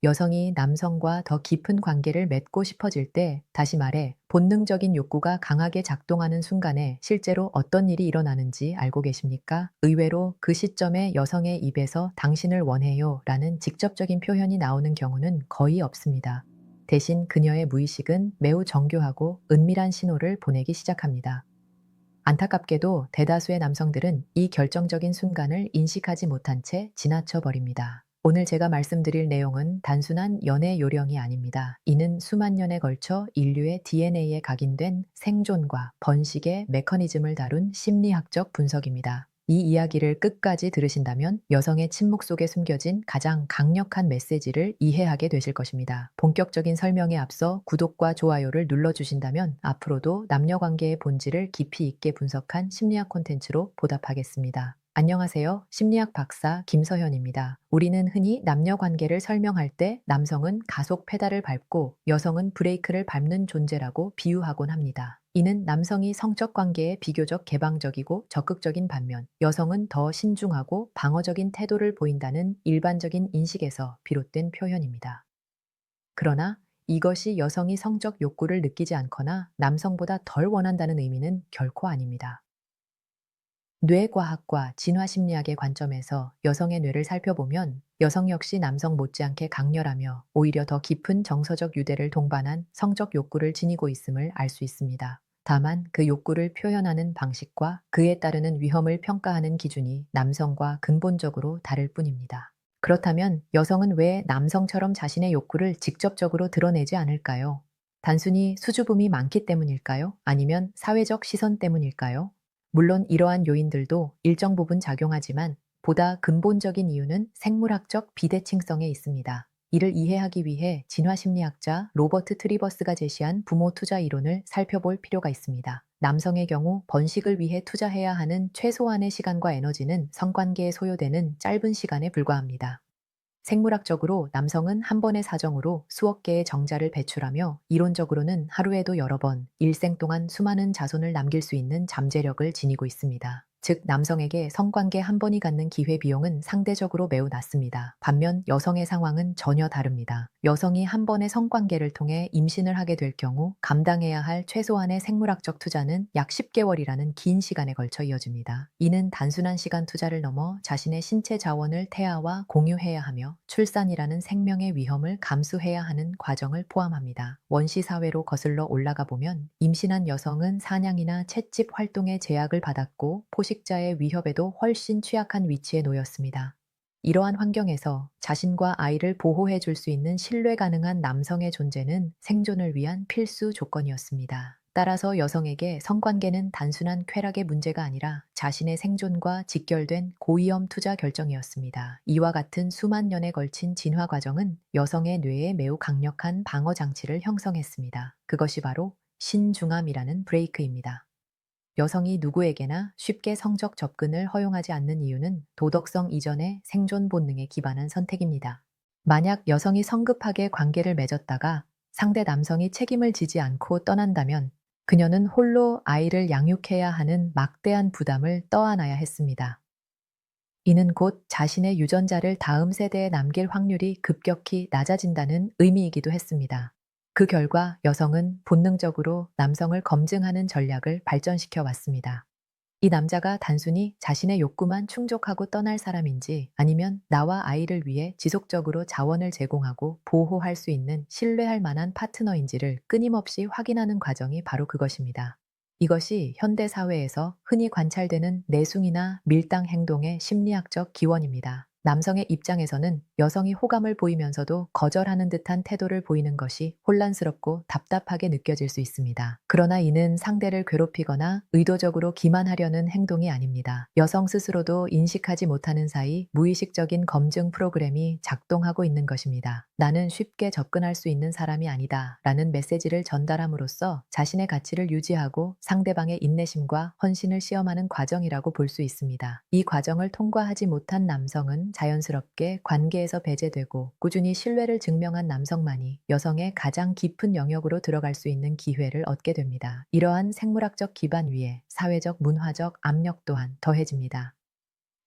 여성이 남성과 더 깊은 관계를 맺고 싶어질 때, 다시 말해, 본능적인 욕구가 강하게 작동하는 순간에 실제로 어떤 일이 일어나는지 알고 계십니까? 의외로 그 시점에 여성의 입에서 당신을 원해요 라는 직접적인 표현이 나오는 경우는 거의 없습니다. 대신 그녀의 무의식은 매우 정교하고 은밀한 신호를 보내기 시작합니다. 안타깝게도 대다수의 남성들은 이 결정적인 순간을 인식하지 못한 채 지나쳐 버립니다. 오늘 제가 말씀드릴 내용은 단순한 연애 요령이 아닙니다. 이는 수만 년에 걸쳐 인류의 DNA에 각인된 생존과 번식의 메커니즘을 다룬 심리학적 분석입니다. 이 이야기를 끝까지 들으신다면 여성의 침묵 속에 숨겨진 가장 강력한 메시지를 이해하게 되실 것입니다. 본격적인 설명에 앞서 구독과 좋아요를 눌러주신다면 앞으로도 남녀 관계의 본질을 깊이 있게 분석한 심리학 콘텐츠로 보답하겠습니다. 안녕하세요. 심리학 박사 김서현입니다. 우리는 흔히 남녀 관계를 설명할 때 남성은 가속 페달을 밟고 여성은 브레이크를 밟는 존재라고 비유하곤 합니다. 이는 남성이 성적 관계에 비교적 개방적이고 적극적인 반면 여성은 더 신중하고 방어적인 태도를 보인다는 일반적인 인식에서 비롯된 표현입니다. 그러나 이것이 여성이 성적 욕구를 느끼지 않거나 남성보다 덜 원한다는 의미는 결코 아닙니다. 뇌과학과 진화심리학의 관점에서 여성의 뇌를 살펴보면 여성 역시 남성 못지않게 강렬하며 오히려 더 깊은 정서적 유대를 동반한 성적 욕구를 지니고 있음을 알 수 있습니다. 다만 그 욕구를 표현하는 방식과 그에 따르는 위험을 평가하는 기준이 남성과 근본적으로 다를 뿐입니다. 그렇다면 여성은 왜 남성처럼 자신의 욕구를 직접적으로 드러내지 않을까요? 단순히 수줍음이 많기 때문일까요? 아니면 사회적 시선 때문일까요? 물론 이러한 요인들도 일정 부분 작용하지만 보다 근본적인 이유는 생물학적 비대칭성에 있습니다. 이를 이해하기 위해 진화심리학자 로버트 트리버스가 제시한 부모 투자 이론을 살펴볼 필요가 있습니다. 남성의 경우 번식을 위해 투자해야 하는 최소한의 시간과 에너지는 성관계에 소요되는 짧은 시간에 불과합니다. 생물학적으로 남성은 한 번의 사정으로 수억 개의 정자를 배출하며 이론적으로는 하루에도 여러 번, 일생 동안 수많은 자손을 남길 수 있는 잠재력을 지니고 있습니다. 즉, 남성에게 성관계 한 번이 갖는 기회비용은 상대적으로 매우 낮습니다. 반면 여성의 상황은 전혀 다릅니다. 여성이 한 번의 성관계를 통해 임신을 하게 될 경우 감당해야 할 최소한의 생물학적 투자는 약 10개월이라는 긴 시간에 걸쳐 이어집니다. 이는 단순한 시간 투자를 넘어 자신의 신체 자원을 태아와 공유해야 하며 출산이라는 생명의 위험을 감수해야 하는 과정을 포함합니다. 원시 사회로 거슬러 올라가 보면 임신한 여성은 사냥이나 채집 활동에 제약을 받았고 포식자의 위협에도 훨씬 취약한 위치에 놓였습니다. 이러한 환경에서 자신과 아이를 보호해 줄 수 있는 신뢰 가능한 남성의 존재는 생존을 위한 필수 조건이었습니다. 따라서 여성에게 성관계는 단순한 쾌락의 문제가 아니라 자신의 생존과 직결된 고위험 투자 결정이었습니다. 이와 같은 수만 년에 걸친 진화 과정은 여성의 뇌에 매우 강력한 방어 장치를 형성했습니다. 그것이 바로 신중함이라는 브레이크입니다. 여성이 누구에게나 쉽게 성적 접근을 허용하지 않는 이유는 도덕성 이전의 생존 본능에 기반한 선택입니다. 만약 여성이 성급하게 관계를 맺었다가 상대 남성이 책임을 지지 않고 떠난다면 그녀는 홀로 아이를 양육해야 하는 막대한 부담을 떠안아야 했습니다. 이는 곧 자신의 유전자를 다음 세대에 남길 확률이 급격히 낮아진다는 의미이기도 했습니다. 그 결과 여성은 본능적으로 남성을 검증하는 전략을 발전시켜 왔습니다. 이 남자가 단순히 자신의 욕구만 충족하고 떠날 사람인지 아니면 나와 아이를 위해 지속적으로 자원을 제공하고 보호할 수 있는 신뢰할 만한 파트너인지를 끊임없이 확인하는 과정이 바로 그것입니다. 이것이 현대 사회에서 흔히 관찰되는 내숭이나 밀당 행동의 심리학적 기원입니다. 남성의 입장에서는 여성이 호감을 보이면서도 거절하는 듯한 태도를 보이는 것이 혼란스럽고 답답하게 느껴질 수 있습니다. 그러나 이는 상대를 괴롭히거나 의도적으로 기만하려는 행동이 아닙니다. 여성 스스로도 인식하지 못하는 사이 무의식적인 검증 프로그램이 작동하고 있는 것입니다. 나는 쉽게 접근할 수 있는 사람이 아니다 라는 메시지를 전달함으로써 자신의 가치를 유지하고 상대방의 인내심과 헌신을 시험하는 과정이라고 볼 수 있습니다. 이 과정을 통과하지 못한 남성은 자연스럽게 관계에서 배제되고 꾸준히 신뢰를 증명한 남성만이 여성의 가장 깊은 영역으로 들어갈 수 있는 기회를 얻게 됩니다. 이러한 생물학적 기반 위에 사회적 문화적 압력 또한 더해집니다.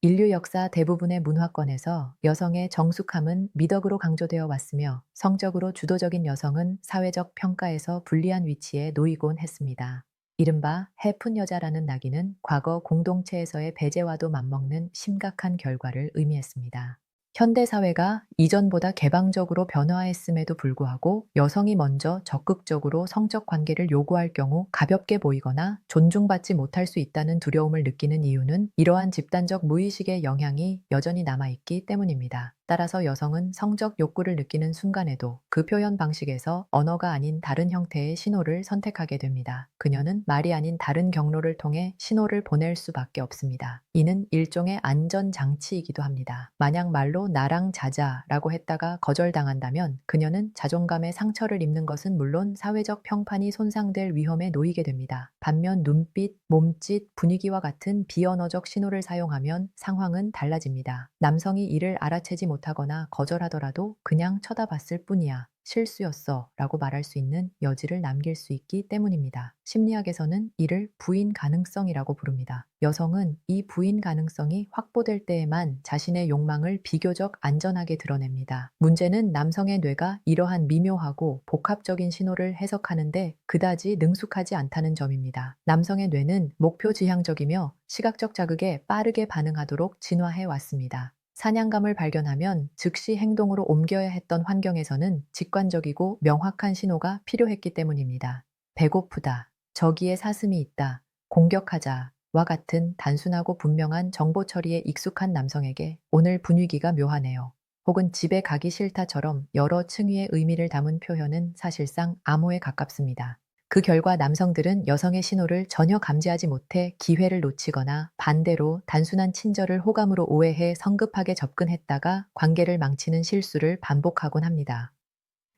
인류 역사 대부분의 문화권에서 여성의 정숙함은 미덕으로 강조되어 왔으며 성적으로 주도적인 여성은 사회적 평가에서 불리한 위치에 놓이곤 했습니다. 이른바 해픈 여자라는 낙인은 과거 공동체에서의 배제와도 맞먹는 심각한 결과를 의미했습니다. 현대 사회가 이전보다 개방적으로 변화했음에도 불구하고 여성이 먼저 적극적으로 성적 관계를 요구할 경우 가볍게 보이거나 존중받지 못할 수 있다는 두려움을 느끼는 이유는 이러한 집단적 무의식의 영향이 여전히 남아있기 때문입니다. 따라서 여성은 성적 욕구를 느끼는 순간에도 그 표현 방식에서 언어가 아닌 다른 형태의 신호를 선택하게 됩니다. 그녀는 말이 아닌 다른 경로를 통해 신호를 보낼 수밖에 없습니다. 이는 일종의 안전장치이기도 합니다. 만약 말로 나랑 자자라고 했다가 거절당한다면 그녀는 자존감에 상처를 입는 것은 물론 사회적 평판이 손상될 위험에 놓이게 됩니다. 반면 눈빛, 몸짓, 분위기와 같은 비언어적 신호를 사용하면 상황은 달라집니다. 남성이 이를 알아채지 못하거나 거절하더라도 그냥 쳐다봤을 뿐이야. 실수였어 라고 말할 수 있는 여지를 남길 수 있기 때문입니다. 심리학에서는 이를 부인 가능성이라고 부릅니다. 여성은 이 부인 가능성이 확보될 때에만 자신의 욕망을 비교적 안전하게 드러냅니다. 문제는 남성의 뇌가 이러한 미묘하고 복합적인 신호를 해석하는데 그다지 능숙하지 않다는 점입니다. 남성의 뇌는 목표 지향적이며 시각적 자극에 빠르게 반응하도록 진화해 왔습니다. 사냥감을 발견하면 즉시 행동으로 옮겨야 했던 환경에서는 직관적이고 명확한 신호가 필요했기 때문입니다. 배고프다, 저기에 사슴이 있다, 공격하자 와 같은 단순하고 분명한 정보 처리에 익숙한 남성에게 오늘 분위기가 묘하네요. 혹은 집에 가기 싫다처럼 여러 층위의 의미를 담은 표현은 사실상 암호에 가깝습니다. 그 결과 남성들은 여성의 신호를 전혀 감지하지 못해 기회를 놓치거나 반대로 단순한 친절을 호감으로 오해해 성급하게 접근했다가 관계를 망치는 실수를 반복하곤 합니다.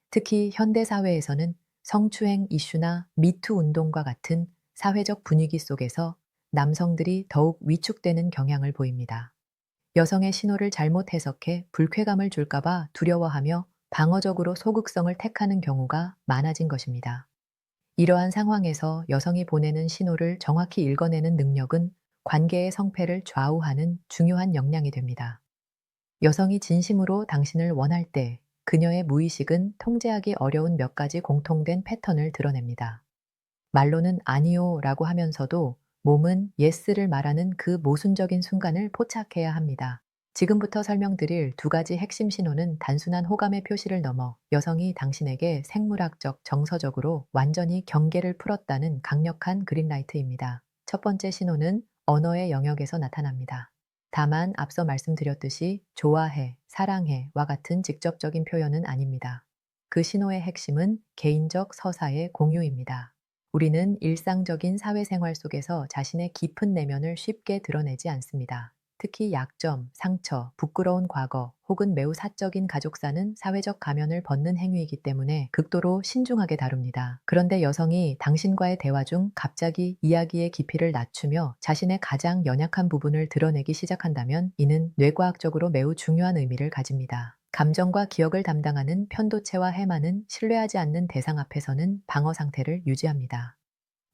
특히 현대 사회에서는 성추행 이슈나 미투 운동과 같은 사회적 분위기 속에서 남성들이 더욱 위축되는 경향을 보입니다. 여성의 신호를 잘못 해석해 불쾌감을 줄까봐 두려워하며 방어적으로 소극성을 택하는 경우가 많아진 것입니다. 이러한 상황에서 여성이 보내는 신호를 정확히 읽어내는 능력은 관계의 성패를 좌우하는 중요한 역량이 됩니다. 여성이 진심으로 당신을 원할 때 그녀의 무의식은 통제하기 어려운 몇 가지 공통된 패턴을 드러냅니다. 말로는 아니요 라고 하면서도 몸은 예스를 말하는 그 모순적인 순간을 포착해야 합니다. 지금부터 설명드릴 두 가지 핵심 신호는 단순한 호감의 표시를 넘어 여성이 당신에게 생물학적, 정서적으로 완전히 경계를 풀었다는 강력한 그린라이트입니다. 첫 번째 신호는 언어의 영역에서 나타납니다. 다만 앞서 말씀드렸듯이 좋아해, 사랑해와 같은 직접적인 표현은 아닙니다. 그 신호의 핵심은 개인적 서사의 공유입니다. 우리는 일상적인 사회생활 속에서 자신의 깊은 내면을 쉽게 드러내지 않습니다. 특히 약점, 상처, 부끄러운 과거 혹은 매우 사적인 가족사는 사회적 가면을 벗는 행위이기 때문에 극도로 신중하게 다룹니다. 그런데 여성이 당신과의 대화 중 갑자기 이야기의 깊이를 낮추며 자신의 가장 연약한 부분을 드러내기 시작한다면 이는 뇌과학적으로 매우 중요한 의미를 가집니다. 감정과 기억을 담당하는 편도체와 해마는 신뢰하지 않는 대상 앞에서는 방어 상태를 유지합니다.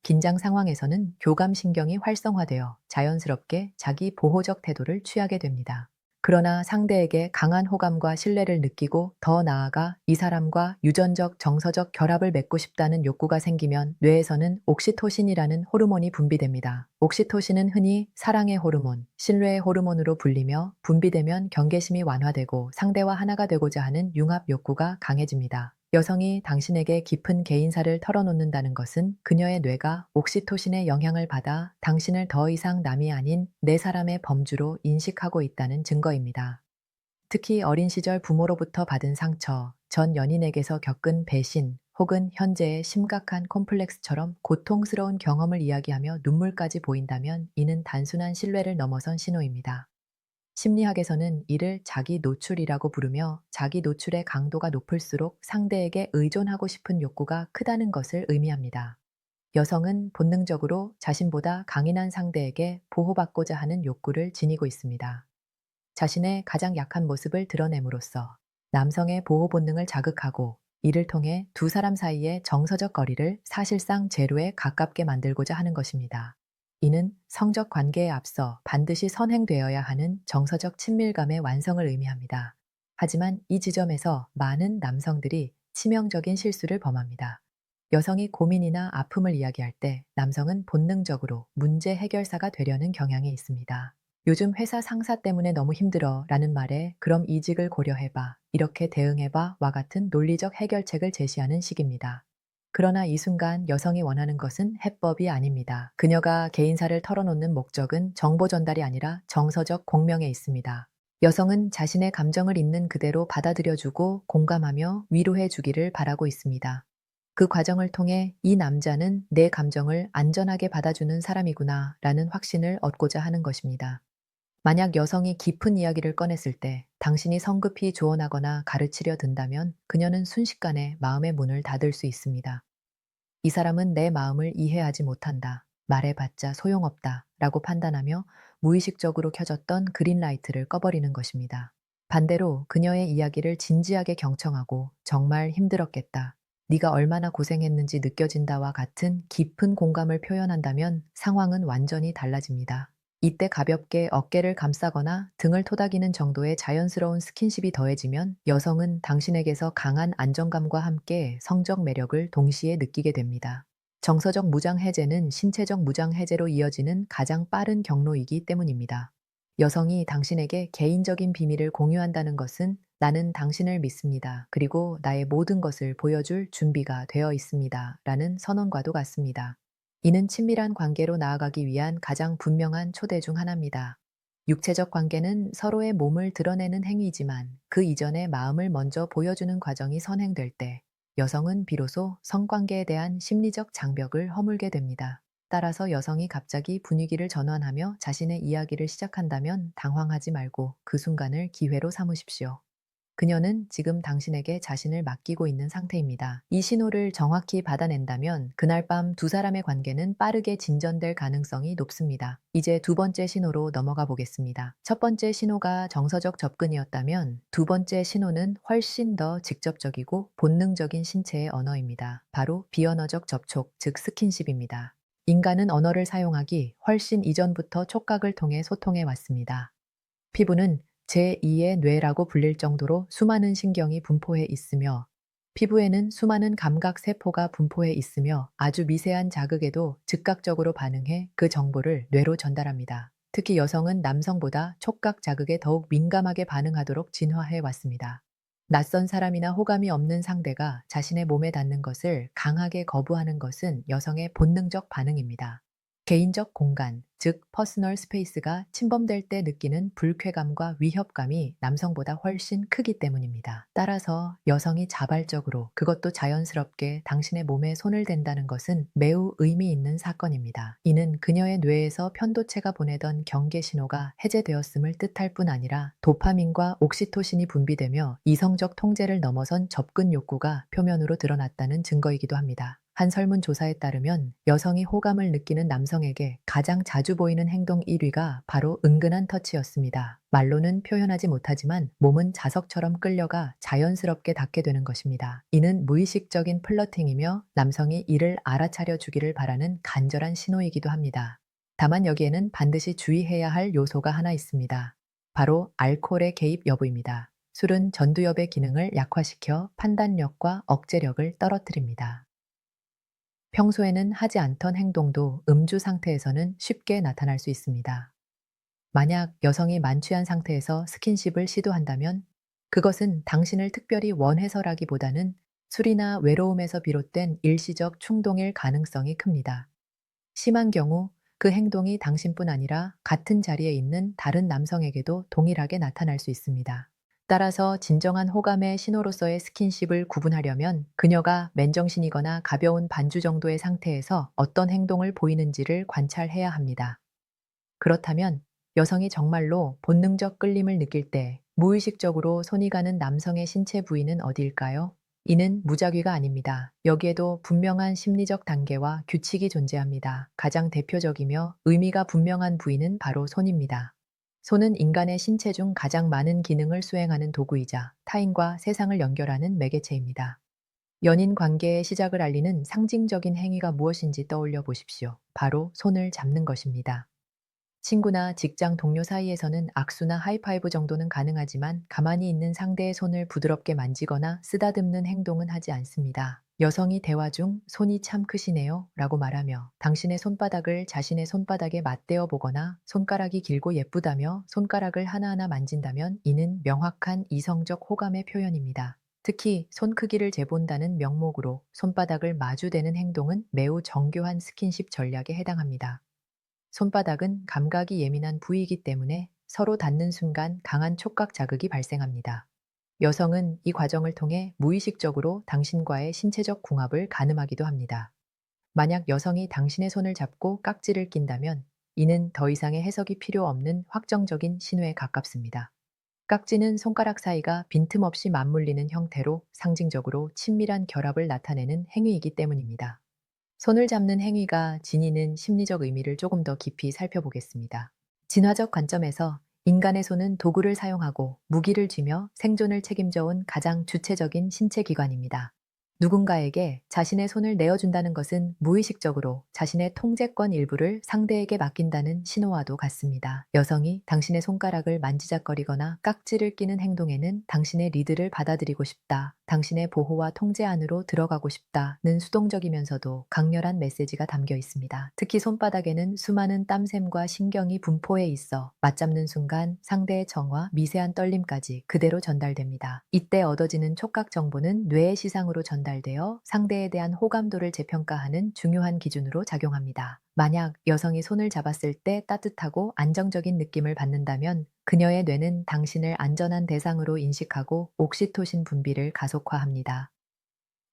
긴장 상황에서는 교감신경이 활성화되어 자연스럽게 자기 보호적 태도를 취하게 됩니다. 그러나 상대에게 강한 호감과 신뢰를 느끼고 더 나아가 이 사람과 유전적, 정서적 결합을 맺고 싶다는 욕구가 생기면 뇌에서는 옥시토신이라는 호르몬이 분비됩니다. 옥시토신은 흔히 사랑의 호르몬, 신뢰의 호르몬으로 불리며 분비되면 경계심이 완화되고 상대와 하나가 되고자 하는 융합 욕구가 강해집니다. 여성이 당신에게 깊은 개인사를 털어놓는다는 것은 그녀의 뇌가 옥시토신의 영향을 받아 당신을 더 이상 남이 아닌 내 사람의 범주로 인식하고 있다는 증거입니다. 특히 어린 시절 부모로부터 받은 상처, 전 연인에게서 겪은 배신, 혹은 현재의 심각한 콤플렉스처럼 고통스러운 경험을 이야기하며 눈물까지 보인다면 이는 단순한 신뢰를 넘어선 신호입니다. 심리학에서는 이를 자기 노출이라고 부르며 자기 노출의 강도가 높을수록 상대에게 의존하고 싶은 욕구가 크다는 것을 의미합니다. 여성은 본능적으로 자신보다 강인한 상대에게 보호받고자 하는 욕구를 지니고 있습니다. 자신의 가장 약한 모습을 드러냄으로써 남성의 보호 본능을 자극하고 이를 통해 두 사람 사이의 정서적 거리를 사실상 제로에 가깝게 만들고자 하는 것입니다. 이는 성적 관계에 앞서 반드시 선행되어야 하는 정서적 친밀감의 완성을 의미합니다. 하지만 이 지점에서 많은 남성들이 치명적인 실수를 범합니다. 여성이 고민이나 아픔을 이야기할 때 남성은 본능적으로 문제 해결사가 되려는 경향이 있습니다. 요즘 회사 상사 때문에 너무 힘들어 라는 말에 그럼 이직을 고려해봐, 이렇게 대응해봐 와 같은 논리적 해결책을 제시하는 식입니다. 그러나 이 순간 여성이 원하는 것은 해법이 아닙니다. 그녀가 개인사를 털어놓는 목적은 정보 전달이 아니라 정서적 공명에 있습니다. 여성은 자신의 감정을 있는 그대로 받아들여주고 공감하며 위로해주기를 바라고 있습니다. 그 과정을 통해 이 남자는 내 감정을 안전하게 받아주는 사람이구나 라는 확신을 얻고자 하는 것입니다. 만약 여성이 깊은 이야기를 꺼냈을 때 당신이 성급히 조언하거나 가르치려 든다면 그녀는 순식간에 마음의 문을 닫을 수 있습니다. 이 사람은 내 마음을 이해하지 못한다. 말해봤자 소용없다. 라고 판단하며 무의식적으로 켜졌던 그린라이트를 꺼버리는 것입니다. 반대로 그녀의 이야기를 진지하게 경청하고 정말 힘들었겠다. 네가 얼마나 고생했는지 느껴진다와 같은 깊은 공감을 표현한다면 상황은 완전히 달라집니다. 이때 가볍게 어깨를 감싸거나 등을 토닥이는 정도의 자연스러운 스킨십이 더해지면 여성은 당신에게서 강한 안정감과 함께 성적 매력을 동시에 느끼게 됩니다. 정서적 무장 해제는 신체적 무장 해제로 이어지는 가장 빠른 경로이기 때문입니다. 여성이 당신에게 개인적인 비밀을 공유한다는 것은 나는 당신을 믿습니다. 그리고 나의 모든 것을 보여줄 준비가 되어 있습니다. 라는 선언과도 같습니다. 이는 친밀한 관계로 나아가기 위한 가장 분명한 초대 중 하나입니다. 육체적 관계는 서로의 몸을 드러내는 행위이지만 그 이전에 마음을 먼저 보여주는 과정이 선행될 때 여성은 비로소 성관계에 대한 심리적 장벽을 허물게 됩니다. 따라서 여성이 갑자기 분위기를 전환하며 자신의 이야기를 시작한다면 당황하지 말고 그 순간을 기회로 삼으십시오. 그녀는 지금 당신에게 자신을 맡기고 있는 상태입니다. 이 신호를 정확히 받아낸다면 그날 밤 두 사람의 관계는 빠르게 진전될 가능성이 높습니다. 이제 두 번째 신호로 넘어가 보겠습니다. 첫 번째 신호가 정서적 접근이었다면 두 번째 신호는 훨씬 더 직접적이고 본능적인 신체의 언어입니다. 바로 비언어적 접촉, 즉 스킨십입니다. 인간은 언어를 사용하기 훨씬 이전부터 촉각을 통해 소통해 왔습니다. 피부는 제2의 뇌라고 불릴 정도로 수많은 신경이 분포해 있으며 피부에는 수많은 감각 세포가 분포해 있으며 아주 미세한 자극에도 즉각적으로 반응해 그 정보를 뇌로 전달합니다. 특히 여성은 남성보다 촉각 자극에 더욱 민감하게 반응하도록 진화해 왔습니다. 낯선 사람이나 호감이 없는 상대가 자신의 몸에 닿는 것을 강하게 거부하는 것은 여성의 본능적 반응입니다. 개인적 공간, 즉 퍼스널 스페이스가 침범될 때 느끼는 불쾌감과 위협감이 남성보다 훨씬 크기 때문입니다. 따라서 여성이 자발적으로 그것도 자연스럽게 당신의 몸에 손을 댄다는 것은 매우 의미 있는 사건입니다. 이는 그녀의 뇌에서 편도체가 보내던 경계 신호가 해제되었음을 뜻할 뿐 아니라 도파민과 옥시토신이 분비되며 이성적 통제를 넘어선 접근 욕구가 표면으로 드러났다는 증거이기도 합니다. 한 설문조사에 따르면 여성이 호감을 느끼는 남성에게 가장 자주 보이는 행동 1위가 바로 은근한 터치였습니다. 말로는 표현하지 못하지만 몸은 자석처럼 끌려가 자연스럽게 닿게 되는 것입니다. 이는 무의식적인 플러팅이며 남성이 이를 알아차려 주기를 바라는 간절한 신호이기도 합니다. 다만 여기에는 반드시 주의해야 할 요소가 하나 있습니다. 바로 알코올의 개입 여부입니다. 술은 전두엽의 기능을 약화시켜 판단력과 억제력을 떨어뜨립니다. 평소에는 하지 않던 행동도 음주 상태에서는 쉽게 나타날 수 있습니다. 만약 여성이 만취한 상태에서 스킨십을 시도한다면 그것은 당신을 특별히 원해서라기보다는 술이나 외로움에서 비롯된 일시적 충동일 가능성이 큽니다. 심한 경우 그 행동이 당신뿐 아니라 같은 자리에 있는 다른 남성에게도 동일하게 나타날 수 있습니다. 따라서 진정한 호감의 신호로서의 스킨십을 구분하려면 그녀가 맨정신이거나 가벼운 반주 정도의 상태에서 어떤 행동을 보이는지를 관찰해야 합니다. 그렇다면 여성이 정말로 본능적 끌림을 느낄 때 무의식적으로 손이 가는 남성의 신체 부위는 어디일까요? 이는 무작위가 아닙니다. 여기에도 분명한 심리적 단계와 규칙이 존재합니다. 가장 대표적이며 의미가 분명한 부위는 바로 손입니다. 손은 인간의 신체 중 가장 많은 기능을 수행하는 도구이자 타인과 세상을 연결하는 매개체입니다. 연인 관계의 시작을 알리는 상징적인 행위가 무엇인지 떠올려 보십시오. 바로 손을 잡는 것입니다. 친구나 직장 동료 사이에서는 악수나 하이파이브 정도는 가능하지만 가만히 있는 상대의 손을 부드럽게 만지거나 쓰다듬는 행동은 하지 않습니다. 여성이 대화 중 손이 참 크시네요 라고 말하며 당신의 손바닥을 자신의 손바닥에 맞대어 보거나 손가락이 길고 예쁘다며 손가락을 하나하나 만진다면 이는 명확한 이성적 호감의 표현입니다. 특히 손 크기를 재본다는 명목으로 손바닥을 마주대는 행동은 매우 정교한 스킨십 전략에 해당합니다. 손바닥은 감각이 예민한 부위이기 때문에 서로 닿는 순간 강한 촉각 자극이 발생합니다. 여성은 이 과정을 통해 무의식적으로 당신과의 신체적 궁합을 가늠하기도 합니다. 만약 여성이 당신의 손을 잡고 깍지를 낀다면 이는 더 이상의 해석이 필요 없는 확정적인 신호에 가깝습니다. 깍지는 손가락 사이가 빈틈없이 맞물리는 형태로 상징적으로 친밀한 결합을 나타내는 행위이기 때문입니다. 손을 잡는 행위가 지니는 심리적 의미를 조금 더 깊이 살펴보겠습니다. 진화적 관점에서 인간의 손은 도구를 사용하고 무기를 쥐며 생존을 책임져온 가장 주체적인 신체 기관입니다. 누군가에게 자신의 손을 내어준다는 것은 무의식적으로 자신의 통제권 일부를 상대에게 맡긴다는 신호와도 같습니다. 여성이 당신의 손가락을 만지작거리거나 깍지를 끼는 행동에는 당신의 리드를 받아들이고 싶다, 당신의 보호와 통제 안으로 들어가고 싶다는 수동적이면서도 강렬한 메시지가 담겨 있습니다. 특히 손바닥에는 수많은 땀샘과 신경이 분포해 있어 맞잡는 순간 상대의 정화, 미세한 떨림까지 그대로 전달됩니다. 이때 얻어지는 촉각 정보는 뇌의 시상으로 전달되어 상대에 대한 호감도를 재평가하는 중요한 기준으로 작용합니다. 만약 여성이 손을 잡았을 때 따뜻하고 안정적인 느낌을 받는다면 그녀의 뇌는 당신을 안전한 대상으로 인식하고 옥시토신 분비를 가속화합니다.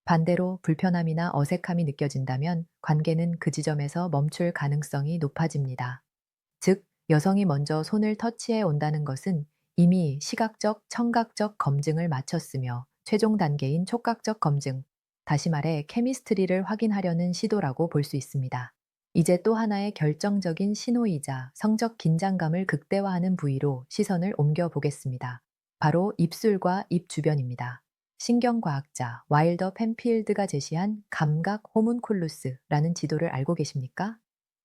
반대로 불편함이나 어색함이 느껴진다면 관계는 그 지점에서 멈출 가능성이 높아집니다. 즉, 여성이 먼저 손을 터치해 온다는 것은 이미 시각적, 청각적 검증을 마쳤으며 최종 단계인 촉각적 검증, 다시 말해 케미스트리를 확인하려는 시도라고 볼 수 있습니다. 이제 또 하나의 결정적인 신호이자 성적 긴장감을 극대화하는 부위로 시선을 옮겨 보겠습니다. 바로 입술과 입 주변입니다. 신경과학자 와일더 펜필드가 제시한 감각 호문쿨루스라는 지도를 알고 계십니까?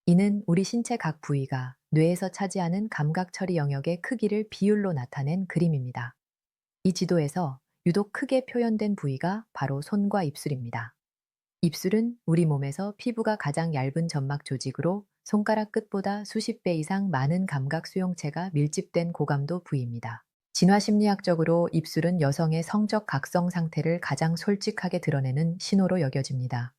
이는 우리 신체 각 부위가 뇌에서 차지하는 감각 처리 영역의 크기를 비율로 나타낸 그림입니다. 이 지도에서 유독 크게 표현된 부위가 바로 손과 입술입니다. 입술은 우리 몸에서 피부가 가장 얇은 점막 조직으로 손가락 끝보다 수십 배 이상 많은 감각 수용체가 밀집된 고감도 부위입니다. 진화심리학적으로 입술은 여성의 성적 각성 상태를 가장 솔직하게 드러내는 신호로 여겨집니다.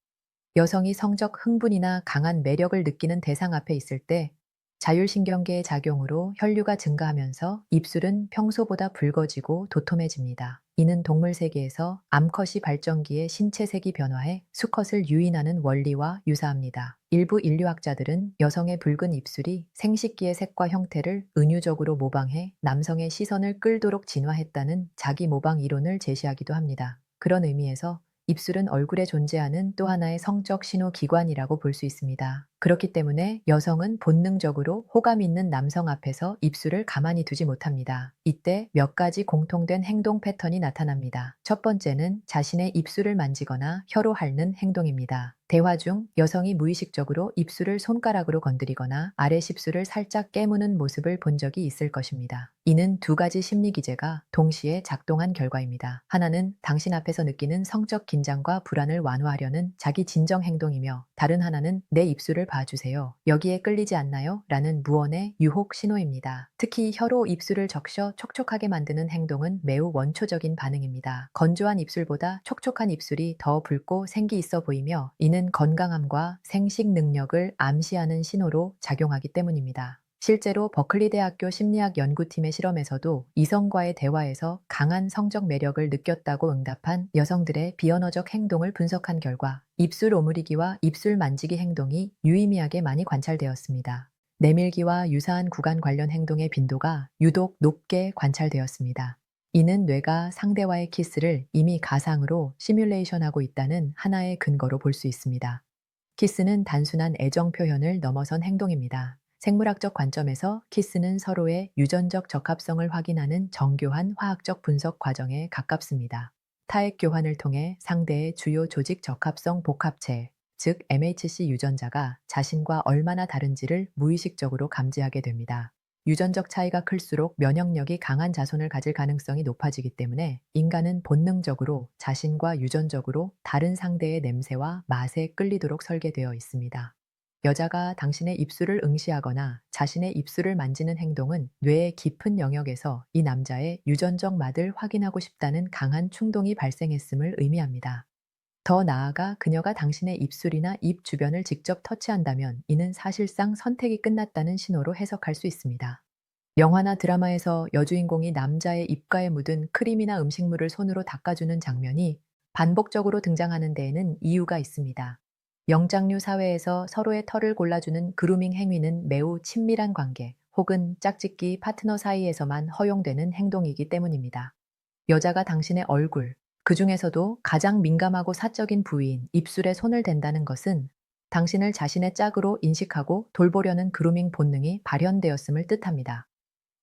여성이 성적 흥분이나 강한 매력을 느끼는 대상 앞에 있을 때 자율신경계의 작용으로 혈류가 증가하면서 입술은 평소보다 붉어지고 도톰해집니다. 이는 동물 세계에서 암컷이 발정기에 신체색이 변화해 수컷을 유인하는 원리와 유사합니다. 일부 인류학자들은 여성의 붉은 입술이 생식기의 색과 형태를 은유적으로 모방해 남성의 시선을 끌도록 진화했다는 자기 모방 이론을 제시하기도 합니다. 그런 의미에서 입술은 얼굴에 존재하는 또 하나의 성적 신호 기관이라고 볼 수 있습니다. 그렇기 때문에 여성은 본능적으로 호감 있는 남성 앞에서 입술을 가만히 두지 못합니다. 이때 몇 가지 공통된 행동 패턴이 나타납니다. 첫 번째는 자신의 입술을 만지거나 혀로 핥는 행동입니다. 대화 중 여성이 무의식적으로 입술을 손가락으로 건드리거나 아래 십술을 살짝 깨무는 모습을 본 적이 있을 것입니다. 이는 두 가지 심리 기제가 동시에 작동한 결과입니다. 하나는 당신 앞에서 느끼는 성적 긴장과 불안을 완화하려는 자기 진정 행동이며 다른 하나는 내 입술을 봐주세요. 여기에 끌리지 않나요? 라는 무언의 유혹 신호입니다. 특히 혀로 입술을 적셔 촉촉하게 만드는 행동은 매우 원초적인 반응입니다. 건조한 입술보다 촉촉한 입술이 더 붉고 생기 있어 보이며 이는 건강함과 생식 능력을 암시하는 신호로 작용하기 때문입니다. 실제로 버클리 대학교 심리학 연구팀의 실험에서도 이성과의 대화에서 강한 성적 매력을 느꼈다고 응답한 여성들의 비언어적 행동을 분석한 결과 입술 오므리기와 입술 만지기 행동이 유의미하게 많이 관찰되었습니다. 내밀기와 유사한 구간 관련 행동의 빈도가 유독 높게 관찰되었습니다. 이는 뇌가 상대와의 키스를 이미 가상으로 시뮬레이션하고 있다는 하나의 근거로 볼 수 있습니다. 키스는 단순한 애정 표현을 넘어선 행동입니다. 생물학적 관점에서 키스는 서로의 유전적 적합성을 확인하는 정교한 화학적 분석 과정에 가깝습니다. 타액 교환을 통해 상대의 주요 조직 적합성 복합체, 즉 MHC 유전자가 자신과 얼마나 다른지를 무의식적으로 감지하게 됩니다. 유전적 차이가 클수록 면역력이 강한 자손을 가질 가능성이 높아지기 때문에 인간은 본능적으로 자신과 유전적으로 다른 상대의 냄새와 맛에 끌리도록 설계되어 있습니다. 여자가 당신의 입술을 응시하거나 자신의 입술을 만지는 행동은 뇌의 깊은 영역에서 이 남자의 유전적 맛을 확인하고 싶다는 강한 충동이 발생했음을 의미합니다. 더 나아가 그녀가 당신의 입술이나 입 주변을 직접 터치한다면 이는 사실상 선택이 끝났다는 신호로 해석할 수 있습니다. 영화나 드라마에서 여주인공이 남자의 입가에 묻은 크림이나 음식물을 손으로 닦아주는 장면이 반복적으로 등장하는 데에는 이유가 있습니다. 영장류 사회에서 서로의 털을 골라주는 그루밍 행위는 매우 친밀한 관계 혹은 짝짓기 파트너 사이에서만 허용되는 행동이기 때문입니다. 여자가 당신의 얼굴, 그 중에서도 가장 민감하고 사적인 부위인 입술에 손을 댄다는 것은 당신을 자신의 짝으로 인식하고 돌보려는 그루밍 본능이 발현되었음을 뜻합니다.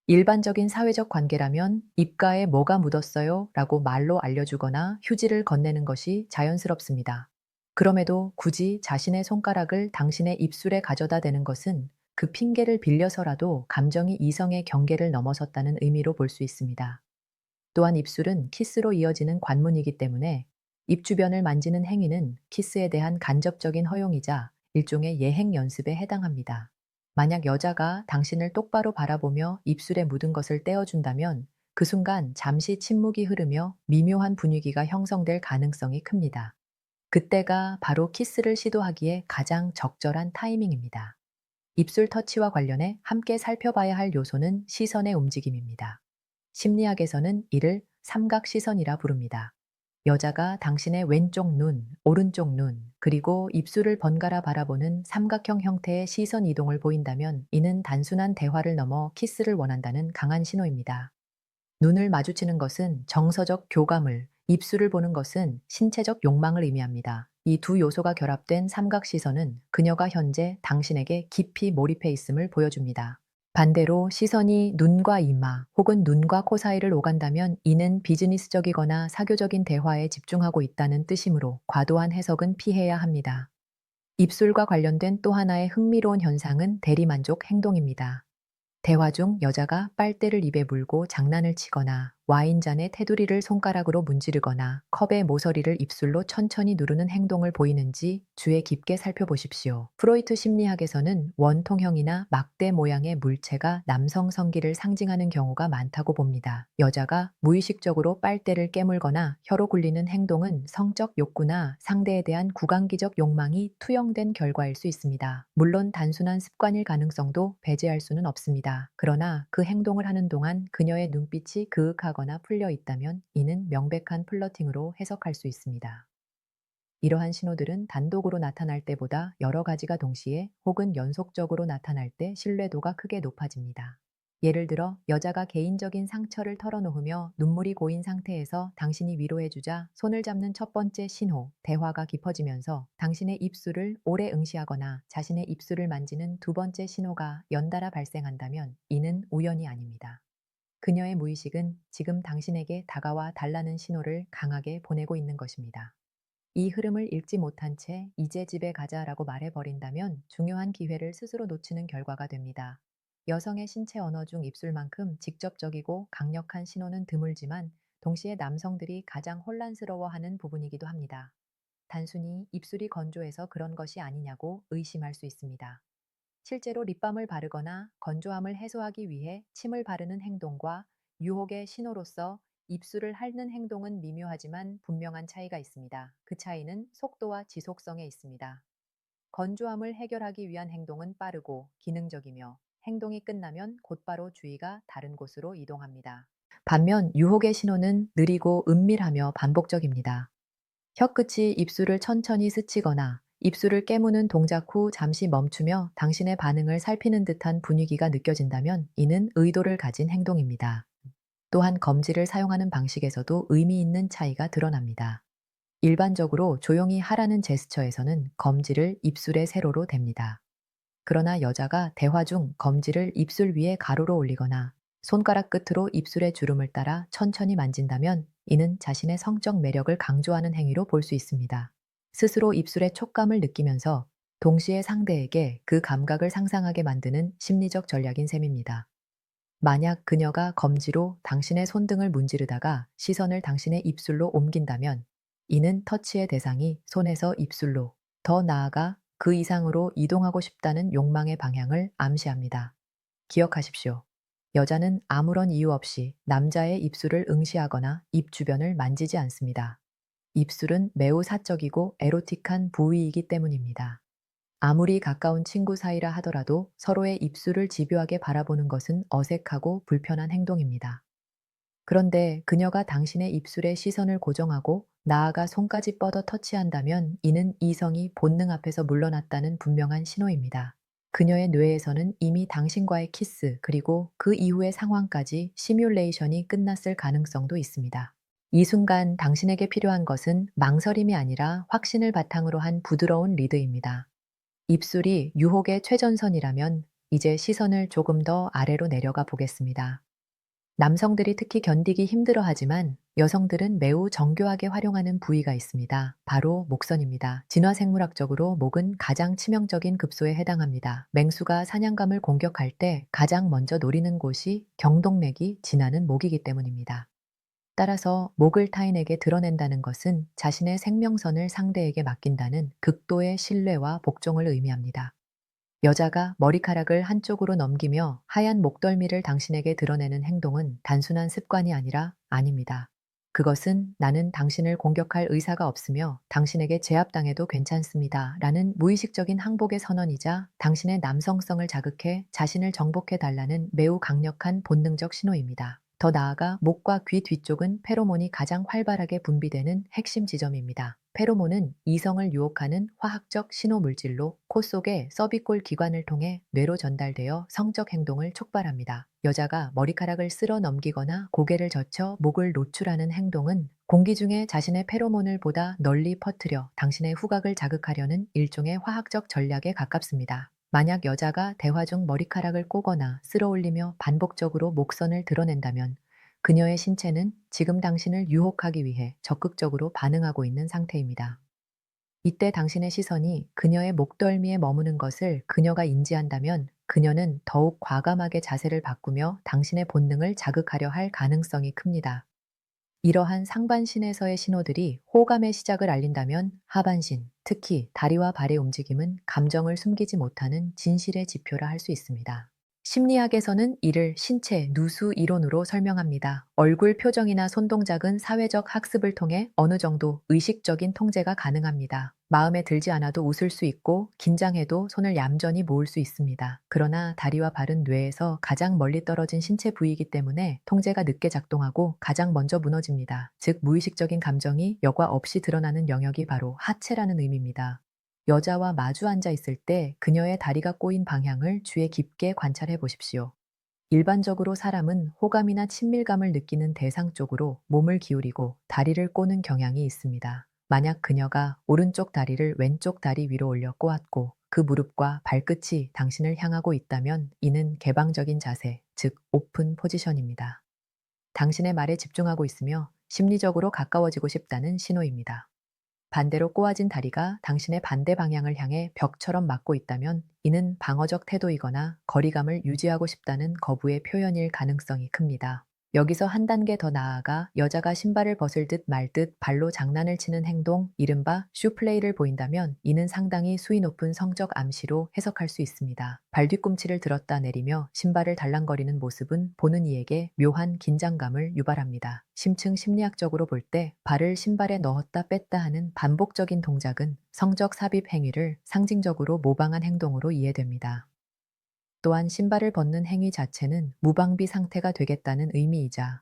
일반적인 사회적 관계라면 "입가에 뭐가 묻었어요? 라고 말로 알려주거나 휴지를 건네는 것이 자연스럽습니다. 그럼에도 굳이 자신의 손가락을 당신의 입술에 가져다 대는 것은 그 핑계를 빌려서라도 감정이 이성의 경계를 넘어섰다는 의미로 볼 수 있습니다. 또한 입술은 키스로 이어지는 관문이기 때문에 입 주변을 만지는 행위는 키스에 대한 간접적인 허용이자 일종의 예행 연습에 해당합니다. 만약 여자가 당신을 똑바로 바라보며 입술에 묻은 것을 떼어준다면 그 순간 잠시 침묵이 흐르며 미묘한 분위기가 형성될 가능성이 큽니다. 그때가 바로 키스를 시도하기에 가장 적절한 타이밍입니다. 입술 터치와 관련해 함께 살펴봐야 할 요소는 시선의 움직임입니다. 심리학에서는 이를 삼각 시선이라 부릅니다. 여자가 당신의 왼쪽 눈, 오른쪽 눈, 그리고 입술을 번갈아 바라보는 삼각형 형태의 시선 이동을 보인다면 이는 단순한 대화를 넘어 키스를 원한다는 강한 신호입니다. 눈을 마주치는 것은 정서적 교감을, 입술을 보는 것은 신체적 욕망을 의미합니다. 이 두 요소가 결합된 삼각 시선은 그녀가 현재 당신에게 깊이 몰입해 있음을 보여줍니다. 반대로 시선이 눈과 이마 혹은 눈과 코 사이를 오간다면 이는 비즈니스적이거나 사교적인 대화에 집중하고 있다는 뜻이므로 과도한 해석은 피해야 합니다. 입술과 관련된 또 하나의 흥미로운 현상은 대리만족 행동입니다. 대화 중 여자가 빨대를 입에 물고 장난을 치거나 와인잔의 테두리를 손가락으로 문지르거나 컵의 모서리를 입술로 천천히 누르는 행동을 보이는지 주의 깊게 살펴보십시오. 프로이트 심리학에서는 원통형이나 막대 모양의 물체가 남성 성기를 상징하는 경우가 많다고 봅니다. 여자가 무의식적으로 빨대를 깨물거나 혀로 굴리는 행동은 성적 욕구나 상대에 대한 구강기적 욕망이 투영된 결과일 수 있습니다. 물론 단순한 습관일 가능성도 배제할 수는 없습니다. 그러나 그 행동을 하는 동안 그녀의 눈빛이 그윽하거나 풀려 있다면 이는 명백한 플러팅으로 해석할 수 있습니다. 이러한 신호들은 단독으로 나타날 때보다 여러 가지가 동시에 혹은 연속적으로 나타날 때 신뢰도가 크게 높아집니다. 예를 들어 여자가 개인적인 상처를 털어놓으며 눈물이 고인 상태에서 당신이 위로해주자 손을 잡는 첫 번째 신호, 대화가 깊어지면서 당신의 입술을 오래 응시하거나 자신의 입술을 만지는 두 번째 신호가 연달아 발생한다면 이는 우연이 아닙니다. 그녀의 무의식은 지금 당신에게 다가와 달라는 신호를 강하게 보내고 있는 것입니다. 이 흐름을 읽지 못한 채 "이제 집에 가자라고 말해버린다면 중요한 기회를 스스로 놓치는 결과가 됩니다. 여성의 신체 언어 중 입술만큼 직접적이고 강력한 신호는 드물지만 동시에 남성들이 가장 혼란스러워하는 부분이기도 합니다. 단순히 입술이 건조해서 그런 것이 아니냐고 의심할 수 있습니다. 실제로 립밤을 바르거나 건조함을 해소하기 위해 침을 바르는 행동과 유혹의 신호로서 입술을 핥는 행동은 미묘하지만 분명한 차이가 있습니다. 그 차이는 속도와 지속성에 있습니다. 건조함을 해결하기 위한 행동은 빠르고 기능적이며 행동이 끝나면 곧바로 주의가 다른 곳으로 이동합니다. 반면 유혹의 신호는 느리고 은밀하며 반복적입니다. 혀끝이 입술을 천천히 스치거나 입술을 깨무는 동작 후 잠시 멈추며 당신의 반응을 살피는 듯한 분위기가 느껴진다면 이는 의도를 가진 행동입니다. 또한 검지를 사용하는 방식에서도 의미 있는 차이가 드러납니다. 일반적으로 조용히 하라는 제스처에서는 검지를 입술의 세로로 댑니다. 그러나 여자가 대화 중 검지를 입술 위에 가로로 올리거나 손가락 끝으로 입술의 주름을 따라 천천히 만진다면 이는 자신의 성적 매력을 강조하는 행위로 볼 수 있습니다. 스스로 입술의 촉감을 느끼면서 동시에 상대에게 그 감각을 상상하게 만드는 심리적 전략인 셈입니다. 만약 그녀가 검지로 당신의 손등을 문지르다가 시선을 당신의 입술로 옮긴다면 이는 터치의 대상이 손에서 입술로, 더 나아가 그 이상으로 이동하고 싶다는 욕망의 방향을 암시합니다. 기억하십시오. 여자는 아무런 이유 없이 남자의 입술을 응시하거나 입 주변을 만지지 않습니다. 입술은 매우 사적이고 에로틱한 부위이기 때문입니다. 아무리 가까운 친구 사이라 하더라도 서로의 입술을 집요하게 바라보는 것은 어색하고 불편한 행동입니다. 그런데 그녀가 당신의 입술에 시선을 고정하고 나아가 손까지 뻗어 터치한다면 이는 이성이 본능 앞에서 물러났다는 분명한 신호입니다. 그녀의 뇌에서는 이미 당신과의 키스 그리고 그 이후의 상황까지 시뮬레이션이 끝났을 가능성도 있습니다. 이 순간 당신에게 필요한 것은 망설임이 아니라 확신을 바탕으로 한 부드러운 리드입니다. 입술이 유혹의 최전선이라면 이제 시선을 조금 더 아래로 내려가 보겠습니다. 남성들이 특히 견디기 힘들어하지만 여성들은 매우 정교하게 활용하는 부위가 있습니다. 바로 목선입니다. 진화생물학적으로 목은 가장 치명적인 급소에 해당합니다. 맹수가 사냥감을 공격할 때 가장 먼저 노리는 곳이 경동맥이 지나는 목이기 때문입니다. 따라서 목을 타인에게 드러낸다는 것은 자신의 생명선을 상대에게 맡긴다는 극도의 신뢰와 복종을 의미합니다. 여자가 머리카락을 한쪽으로 넘기며 하얀 목덜미를 당신에게 드러내는 행동은 단순한 습관이 아닙니다. 그것은 나는 당신을 공격할 의사가 없으며 당신에게 제압당해도 괜찮습니다. 라는 무의식적인 항복의 선언이자 당신의 남성성을 자극해 자신을 정복해 달라는 매우 강력한 본능적 신호입니다. 더 나아가 목과 귀 뒤쪽은 페로몬이 가장 활발하게 분비되는 핵심 지점입니다. 페로몬은 이성을 유혹하는 화학적 신호 물질로 코 속의 서비골 기관을 통해 뇌로 전달되어 성적 행동을 촉발합니다. 여자가 머리카락을 쓸어 넘기거나 고개를 젖혀 목을 노출하는 행동은 공기 중에 자신의 페로몬을 보다 널리 퍼뜨려 당신의 후각을 자극하려는 일종의 화학적 전략에 가깝습니다. 만약 여자가 대화 중 머리카락을 꼬거나 쓸어 올리며 반복적으로 목선을 드러낸다면 그녀의 신체는 지금 당신을 유혹하기 위해 적극적으로 반응하고 있는 상태입니다. 이때 당신의 시선이 그녀의 목덜미에 머무는 것을 그녀가 인지한다면 그녀는 더욱 과감하게 자세를 바꾸며 당신의 본능을 자극하려 할 가능성이 큽니다. 이러한 상반신에서의 신호들이 호감의 시작을 알린다면 하반신, 특히 다리와 발의 움직임은 감정을 숨기지 못하는 진실의 지표라 할 수 있습니다. 심리학에서는 이를 신체 누수 이론으로 설명합니다. 얼굴 표정이나 손동작은 사회적 학습을 통해 어느 정도 의식적인 통제가 가능합니다. 마음에 들지 않아도 웃을 수 있고 긴장해도 손을 얌전히 모을 수 있습니다. 그러나 다리와 발은 뇌에서 가장 멀리 떨어진 신체 부위이기 때문에 통제가 늦게 작동하고 가장 먼저 무너집니다. 즉 무의식적인 감정이 여과 없이 드러나는 영역이 바로 하체라는 의미입니다. 여자와 마주 앉아 있을 때 그녀의 다리가 꼬인 방향을 주의 깊게 관찰해 보십시오. 일반적으로 사람은 호감이나 친밀감을 느끼는 대상 쪽으로 몸을 기울이고 다리를 꼬는 경향이 있습니다. 만약 그녀가 오른쪽 다리를 왼쪽 다리 위로 올려 꼬았고 그 무릎과 발끝이 당신을 향하고 있다면 이는 개방적인 자세, 즉 오픈 포지션입니다. 당신의 말에 집중하고 있으며 심리적으로 가까워지고 싶다는 신호입니다. 반대로 꼬아진 다리가 당신의 반대 방향을 향해 벽처럼 막고 있다면 이는 방어적 태도이거나 거리감을 유지하고 싶다는 거부의 표현일 가능성이 큽니다. 여기서 한 단계 더 나아가 여자가 신발을 벗을 듯 말 듯 발로 장난을 치는 행동, 이른바 슈플레이를 보인다면 이는 상당히 수위 높은 성적 암시로 해석할 수 있습니다. 발 뒤꿈치를 들었다 내리며 신발을 달랑거리는 모습은 보는 이에게 묘한 긴장감을 유발합니다. 심층 심리학적으로 볼 때 발을 신발에 넣었다 뺐다 하는 반복적인 동작은 성적 삽입 행위를 상징적으로 모방한 행동으로 이해됩니다. 또한 신발을 벗는 행위 자체는 무방비 상태가 되겠다는 의미이자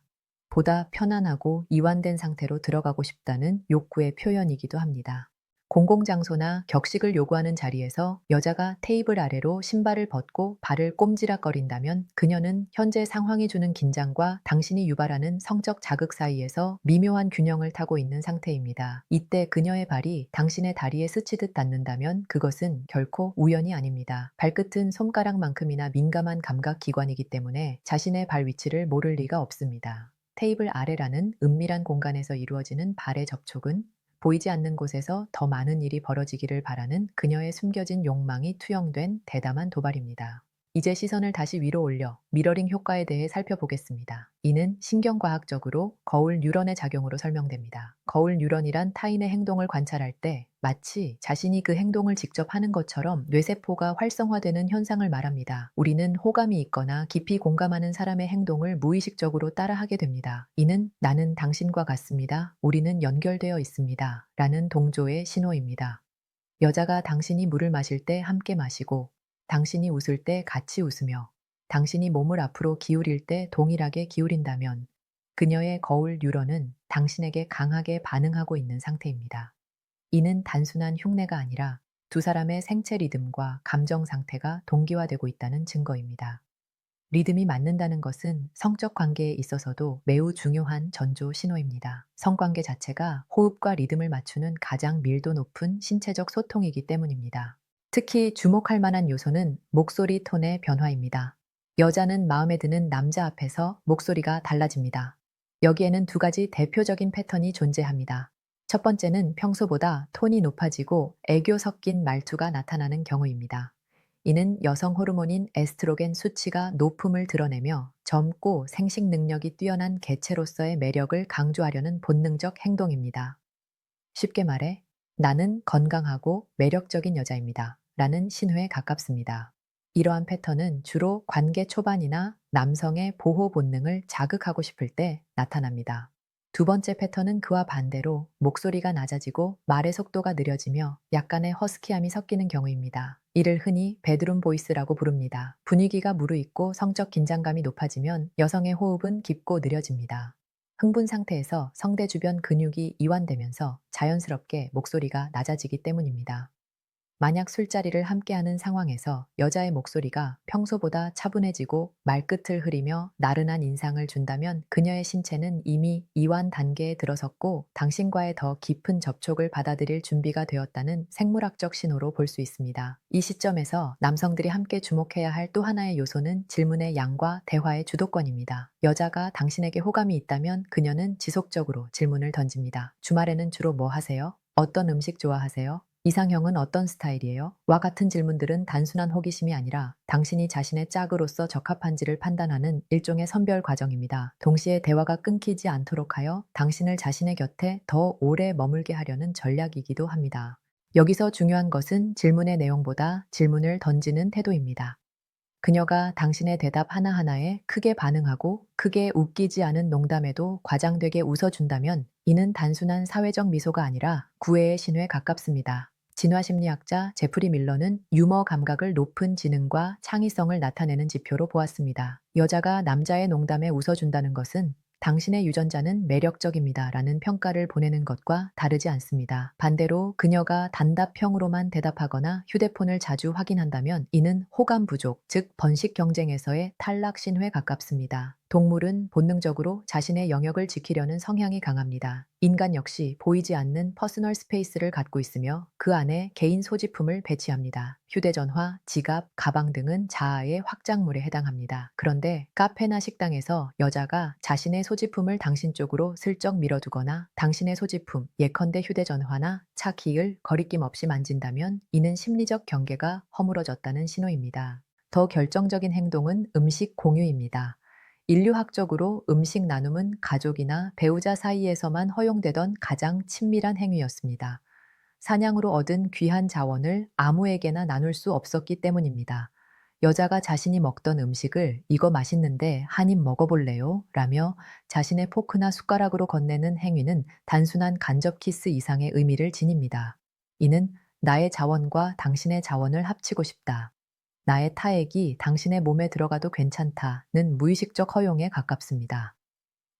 보다 편안하고 이완된 상태로 들어가고 싶다는 욕구의 표현이기도 합니다. 공공장소나 격식을 요구하는 자리에서 여자가 테이블 아래로 신발을 벗고 발을 꼼지락거린다면 그녀는 현재 상황이 주는 긴장과 당신이 유발하는 성적 자극 사이에서 미묘한 균형을 타고 있는 상태입니다. 이때 그녀의 발이 당신의 다리에 스치듯 닿는다면 그것은 결코 우연이 아닙니다. 발끝은 손가락만큼이나 민감한 감각 기관이기 때문에 자신의 발 위치를 모를 리가 없습니다. 테이블 아래라는 은밀한 공간에서 이루어지는 발의 접촉은 보이지 않는 곳에서 더 많은 일이 벌어지기를 바라는 그녀의 숨겨진 욕망이 투영된 대담한 도발입니다. 이제 시선을 다시 위로 올려 미러링 효과에 대해 살펴보겠습니다. 이는 신경과학적으로 거울 뉴런의 작용으로 설명됩니다. 거울 뉴런이란 타인의 행동을 관찰할 때 마치 자신이 그 행동을 직접 하는 것처럼 뇌세포가 활성화되는 현상을 말합니다. 우리는 호감이 있거나 깊이 공감하는 사람의 행동을 무의식적으로 따라하게 됩니다. 이는 나는 당신과 같습니다. 우리는 연결되어 있습니다. 라는 동조의 신호입니다. 여자가 당신이 물을 마실 때 함께 마시고, 당신이 웃을 때 같이 웃으며, 당신이 몸을 앞으로 기울일 때 동일하게 기울인다면, 그녀의 거울 뉴런은 당신에게 강하게 반응하고 있는 상태입니다. 이는 단순한 흉내가 아니라 두 사람의 생체 리듬과 감정 상태가 동기화되고 있다는 증거입니다. 리듬이 맞는다는 것은 성적 관계에 있어서도 매우 중요한 전조 신호입니다. 성관계 자체가 호흡과 리듬을 맞추는 가장 밀도 높은 신체적 소통이기 때문입니다. 특히 주목할 만한 요소는 목소리 톤의 변화입니다. 여자는 마음에 드는 남자 앞에서 목소리가 달라집니다. 여기에는 두 가지 대표적인 패턴이 존재합니다. 첫 번째는 평소보다 톤이 높아지고 애교 섞인 말투가 나타나는 경우입니다. 이는 여성 호르몬인 에스트로겐 수치가 높음을 드러내며 젊고 생식 능력이 뛰어난 개체로서의 매력을 강조하려는 본능적 행동입니다. 쉽게 말해, 나는 건강하고 매력적인 여자입니다. 라는 신호에 가깝습니다. 이러한 패턴은 주로 관계 초반이나 남성의 보호 본능을 자극하고 싶을 때 나타납니다. 두 번째 패턴은 그와 반대로 목소리가 낮아지고 말의 속도가 느려지며 약간의 허스키함이 섞이는 경우입니다. 이를 흔히 베드룸 보이스라고 부릅니다. 분위기가 무르익고 성적 긴장감이 높아지면 여성의 호흡은 깊고 느려집니다. 흥분 상태에서 성대 주변 근육이 이완되면서 자연스럽게 목소리가 낮아지기 때문입니다. 만약 술자리를 함께하는 상황에서 여자의 목소리가 평소보다 차분해지고 말끝을 흐리며 나른한 인상을 준다면 그녀의 신체는 이미 이완 단계에 들어섰고 당신과의 더 깊은 접촉을 받아들일 준비가 되었다는 생물학적 신호로 볼 수 있습니다. 이 시점에서 남성들이 함께 주목해야 할 또 하나의 요소는 질문의 양과 대화의 주도권입니다. 여자가 당신에게 호감이 있다면 그녀는 지속적으로 질문을 던집니다. 주말에는 주로 뭐 하세요? 어떤 음식 좋아하세요? 이상형은 어떤 스타일이에요? 와 같은 질문들은 단순한 호기심이 아니라 당신이 자신의 짝으로서 적합한지를 판단하는 일종의 선별 과정입니다. 동시에 대화가 끊기지 않도록 하여 당신을 자신의 곁에 더 오래 머물게 하려는 전략이기도 합니다. 여기서 중요한 것은 질문의 내용보다 질문을 던지는 태도입니다. 그녀가 당신의 대답 하나하나에 크게 반응하고 크게 웃기지 않은 농담에도 과장되게 웃어준다면 이는 단순한 사회적 미소가 아니라 구애의 신호에 가깝습니다. 진화심리학자 제프리 밀러는 유머 감각을 높은 지능과 창의성을 나타내는 지표로 보았습니다. 여자가 남자의 농담에 웃어준다는 것은 당신의 유전자는 매력적입니다. 라는 평가를 보내는 것과 다르지 않습니다. 반대로 그녀가 단답형으로만 대답하거나 휴대폰을 자주 확인한다면 이는 호감 부족, 즉 번식 경쟁에서의 탈락 신호에 가깝습니다. 동물은 본능적으로 자신의 영역을 지키려는 성향이 강합니다. 인간 역시 보이지 않는 퍼스널 스페이스를 갖고 있으며 그 안에 개인 소지품을 배치합니다. 휴대전화, 지갑, 가방 등은 자아의 확장물에 해당합니다. 그런데 카페나 식당에서 여자가 자신의 소지품을 당신 쪽으로 슬쩍 밀어두거나 당신의 소지품, 예컨대 휴대전화나 차 키를 거리낌 없이 만진다면 이는 심리적 경계가 허물어졌다는 신호입니다. 더 결정적인 행동은 음식 공유입니다. 인류학적으로 음식 나눔은 가족이나 배우자 사이에서만 허용되던 가장 친밀한 행위였습니다. 사냥으로 얻은 귀한 자원을 아무에게나 나눌 수 없었기 때문입니다. 여자가 자신이 먹던 음식을 이거 맛있는데 한 입 먹어볼래요? 라며 자신의 포크나 숟가락으로 건네는 행위는 단순한 간접 키스 이상의 의미를 지닙니다. 이는 나의 자원과 당신의 자원을 합치고 싶다. 나의 타액이 당신의 몸에 들어가도 괜찮다는 무의식적 허용에 가깝습니다.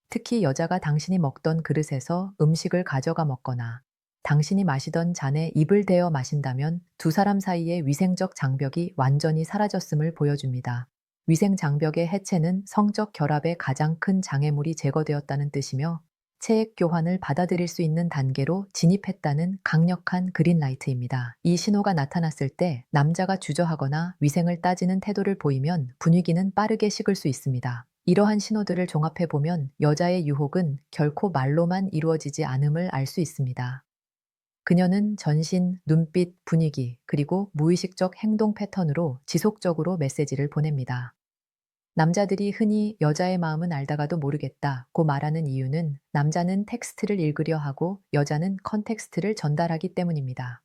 특히 여자가 당신이 먹던 그릇에서 음식을 가져가 먹거나 당신이 마시던 잔에 입을 대어 마신다면 두 사람 사이의 위생적 장벽이 완전히 사라졌음을 보여줍니다. 위생 장벽의 해체는 성적 결합의 가장 큰 장애물이 제거되었다는 뜻이며 체액 교환을 받아들일 수 있는 단계로 진입했다는 강력한 그린라이트입니다. 이 신호가 나타났을 때 남자가 주저하거나 위생을 따지는 태도를 보이면 분위기는 빠르게 식을 수 있습니다. 이러한 신호들을 종합해 보면 여자의 유혹은 결코 말로만 이루어지지 않음을 알 수 있습니다. 그녀는 전신, 눈빛, 분위기, 그리고 무의식적 행동 패턴으로 지속적으로 메시지를 보냅니다. 남자들이 흔히 여자의 마음은 알다가도 모르겠다고 말하는 이유는 남자는 텍스트를 읽으려 하고 여자는 컨텍스트를 전달하기 때문입니다.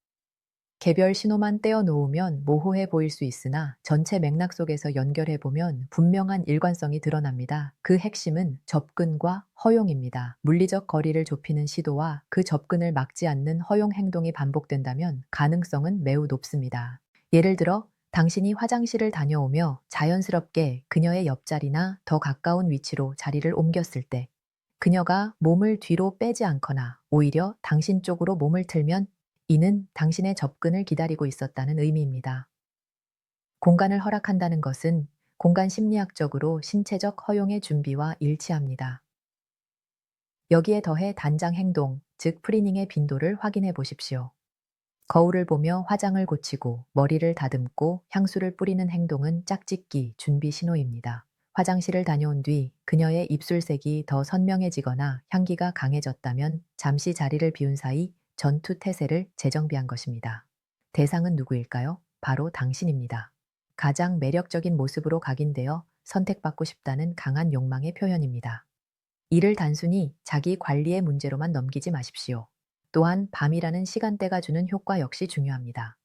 개별 신호만 떼어 놓으면 모호해 보일 수 있으나 전체 맥락 속에서 연결해 보면 분명한 일관성이 드러납니다. 그 핵심은 접근과 허용입니다. 물리적 거리를 좁히는 시도와 그 접근을 막지 않는 허용 행동이 반복된다면 가능성은 매우 높습니다. 예를 들어 당신이 화장실을 다녀오며 자연스럽게 그녀의 옆자리나 더 가까운 위치로 자리를 옮겼을 때 그녀가 몸을 뒤로 빼지 않거나 오히려 당신 쪽으로 몸을 틀면 이는 당신의 접근을 기다리고 있었다는 의미입니다. 공간을 허락한다는 것은 공간 심리학적으로 신체적 허용의 준비와 일치합니다. 여기에 더해 단장 행동, 즉 프리닝의 빈도를 확인해 보십시오. 거울을 보며 화장을 고치고 머리를 다듬고 향수를 뿌리는 행동은 짝짓기, 준비 신호입니다. 화장실을 다녀온 뒤 그녀의 입술색이 더 선명해지거나 향기가 강해졌다면 잠시 자리를 비운 사이 전투 태세를 재정비한 것입니다. 대상은 누구일까요? 바로 당신입니다. 가장 매력적인 모습으로 각인되어 선택받고 싶다는 강한 욕망의 표현입니다. 이를 단순히 자기 관리의 문제로만 넘기지 마십시오. 또한 밤이라는 시간대가 주는 효과 역시 중요합니다.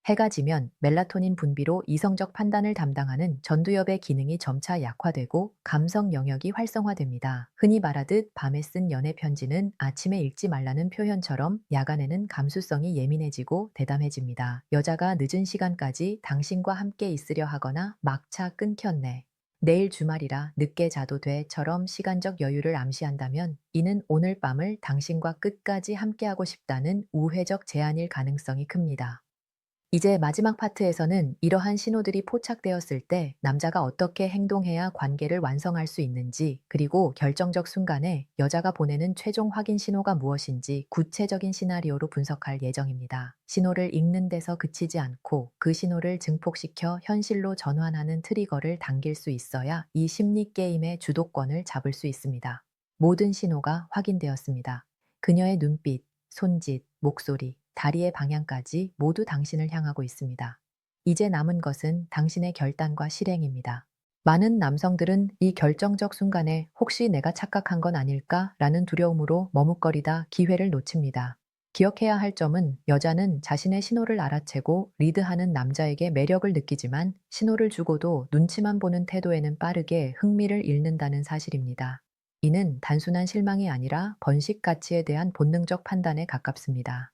해가 지면 멜라토닌 분비로 이성적 판단을 담당하는 전두엽의 기능이 점차 약화되고 감성 영역이 활성화됩니다. 흔히 말하듯 밤에 쓴 연애 편지는 아침에 읽지 말라는 표현처럼 야간에는 감수성이 예민해지고 대담해집니다. 여자가 늦은 시간까지 당신과 함께 있으려 하거나 막차 끊겼네. 내일 주말이라 늦게 자도 돼처럼 시간적 여유를 암시한다면 이는 오늘 밤을 당신과 끝까지 함께하고 싶다는 우회적 제안일 가능성이 큽니다. 이제 마지막 파트에서는 이러한 신호들이 포착되었을 때 남자가 어떻게 행동해야 관계를 완성할 수 있는지, 그리고 결정적 순간에 여자가 보내는 최종 확인 신호가 무엇인지 구체적인 시나리오로 분석할 예정입니다. 신호를 읽는 데서 그치지 않고 그 신호를 증폭시켜 현실로 전환하는 트리거를 당길 수 있어야 이 심리 게임의 주도권을 잡을 수 있습니다. 모든 신호가 확인되었습니다. 그녀의 눈빛, 손짓, 목소리, 다리의 방향까지 모두 당신을 향하고 있습니다. 이제 남은 것은 당신의 결단과 실행입니다. 많은 남성들은 이 결정적 순간에 혹시 내가 착각한 건 아닐까? 라는 두려움으로 머뭇거리다 기회를 놓칩니다. 기억해야 할 점은 여자는 자신의 신호를 알아채고 리드하는 남자에게 매력을 느끼지만 신호를 주고도 눈치만 보는 태도에는 빠르게 흥미를 잃는다는 사실입니다. 이는 단순한 실망이 아니라 번식 가치에 대한 본능적 판단에 가깝습니다.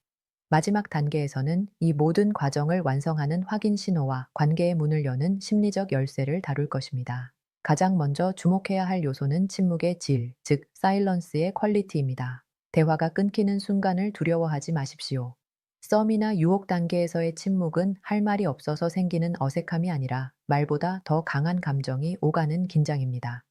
마지막 단계에서는 이 모든 과정을 완성하는 확인 신호와 관계의 문을 여는 심리적 열쇠를 다룰 것입니다. 가장 먼저 주목해야 할 요소는 침묵의 질, 즉 사일런스의 퀄리티입니다. 대화가 끊기는 순간을 두려워하지 마십시오. 썸이나 유혹 단계에서의 침묵은 할 말이 없어서 생기는 어색함이 아니라 말보다 더 강한 감정이 오가는 긴장입니다.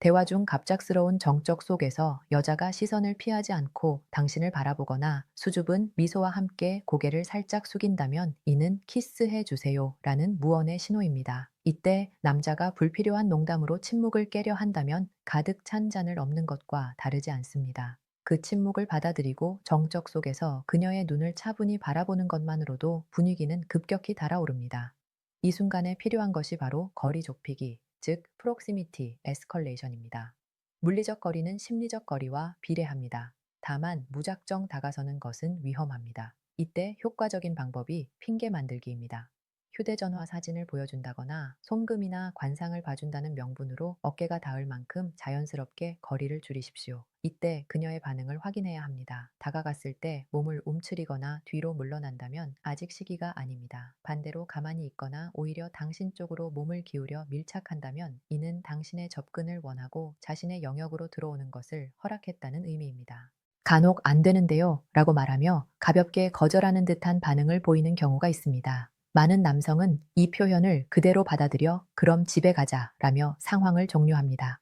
대화 중 갑작스러운 정적 속에서 여자가 시선을 피하지 않고 당신을 바라보거나 수줍은 미소와 함께 고개를 살짝 숙인다면 이는 키스해 주세요 라는 무언의 신호입니다. 이때 남자가 불필요한 농담으로 침묵을 깨려 한다면 가득 찬 잔을 엎는 것과 다르지 않습니다. 그 침묵을 받아들이고 정적 속에서 그녀의 눈을 차분히 바라보는 것만으로도 분위기는 급격히 달아오릅니다. 이 순간에 필요한 것이 바로 거리 좁히기, 즉 프록시미티 에스컬레이션입니다. 물리적 거리는 심리적 거리와 비례합니다. 다만 무작정 다가서는 것은 위험합니다. 이때 효과적인 방법이 핑계 만들기입니다. 휴대전화 사진을 보여준다거나 송금이나 관상을 봐준다는 명분으로 어깨가 닿을 만큼 자연스럽게 거리를 줄이십시오. 이때 그녀의 반응을 확인해야 합니다. 다가갔을 때 몸을 움츠리거나 뒤로 물러난다면 아직 시기가 아닙니다. 반대로 가만히 있거나 오히려 당신 쪽으로 몸을 기울여 밀착한다면 이는 당신의 접근을 원하고 자신의 영역으로 들어오는 것을 허락했다는 의미입니다. 간혹 안 되는데요 라고 말하며 가볍게 거절하는 듯한 반응을 보이는 경우가 있습니다. 많은 남성은 이 표현을 그대로 받아들여 그럼 집에 가자 라며 상황을 종료합니다.